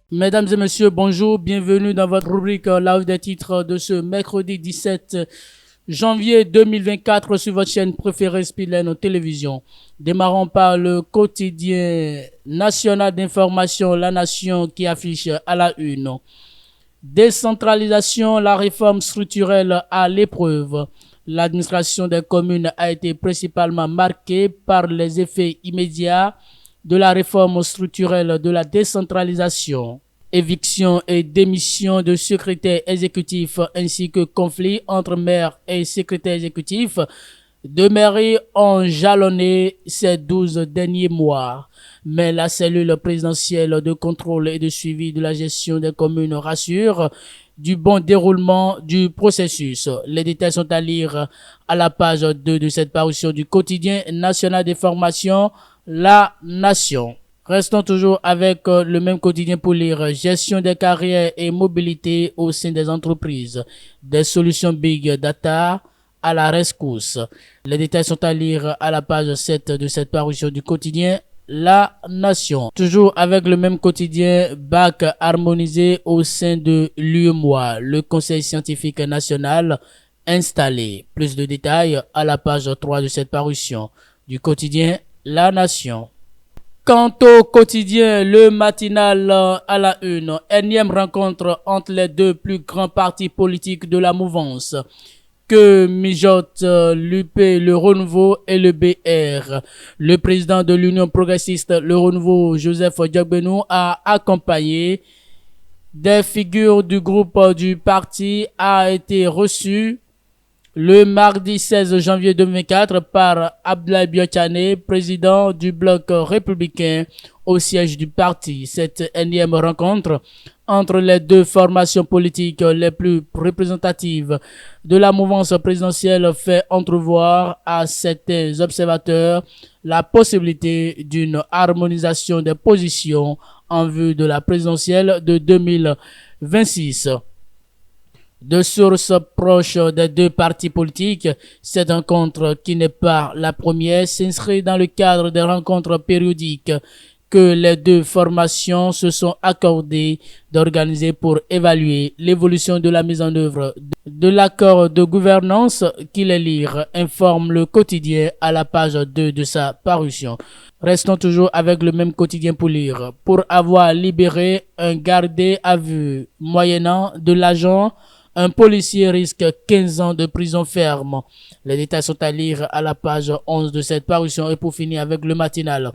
Mesdames et messieurs, bonjour, bienvenue dans votre rubrique Live des titres de ce mercredi 17 janvier 2024 sur votre chaîne préférée Spilène Télévision. Démarrons par le quotidien national d'information La Nation qui affiche à la une. Décentralisation, la réforme structurelle à l'épreuve. L'administration des communes a été principalement marquée par les effets immédiats de la réforme structurelle de la décentralisation. Éviction et démission de secrétaires exécutifs ainsi que conflit entre maires et secrétaires exécutifs de mairie ont jalonné ces 12 derniers mois. Mais la cellule présidentielle de contrôle et de suivi de la gestion des communes rassure du bon déroulement du processus. Les détails sont à lire à la page 2 de cette parution du quotidien national d'information La Nation. Restons toujours avec le même quotidien pour lire gestion des carrières et mobilité au sein des entreprises. Des solutions Big Data à la rescousse. Les détails sont à lire à la page 7 de cette parution du quotidien La Nation. Toujours avec le même quotidien, bac harmonisé au sein de l'UEMOA, le Conseil scientifique national installé. Plus de détails à la page 3 de cette parution du quotidien La Nation. Quant au quotidien, le matinal à la une, énième rencontre entre les deux plus grands partis politiques de la mouvance que mijote l'UP, le Renouveau et le BR. Le président de l'Union progressiste, le Renouveau, Joseph Diogbenou, a accompagné des figures du groupe du parti, a été reçu le mardi 16 janvier 2024 par Abdoulaye Biotchane, président du bloc républicain au siège du parti. Cette énième rencontre entre les deux formations politiques les plus représentatives de la mouvance présidentielle fait entrevoir à certains observateurs la possibilité d'une harmonisation des positions en vue de la présidentielle de 2026. De sources proches des deux partis politiques, cette rencontre, qui n'est pas la première, s'inscrit dans le cadre des rencontres périodiques que les deux formations se sont accordées d'organiser pour évaluer l'évolution de la mise en œuvre de l'accord de gouvernance qui les lire, informe le quotidien à la page 2 de sa parution. Restons toujours avec le même quotidien pour lire. Pour avoir libéré un gardé à vue moyennant de l'agent, un policier risque 15 ans de prison ferme. Les détails sont à lire à la page 11 de cette parution. Et pour finir avec le matinal.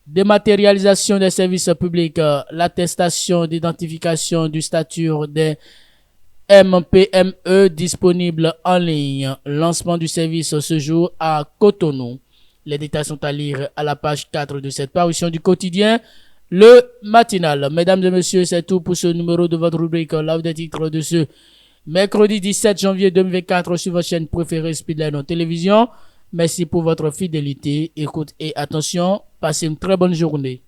Dématérialisation des services publics, l'attestation d'identification du statut des MPME disponible en ligne. Lancement du service ce jour à Cotonou. Les détails sont à lire à la page 4 de cette parution du quotidien Le Matinal. Mesdames et messieurs, c'est tout pour ce numéro de votre rubrique Live des titres de ce mercredi 17 janvier 2024 sur votre chaîne préférée Spilène Télévision. Merci pour votre fidélité, écoute et attention. Passez une très bonne journée.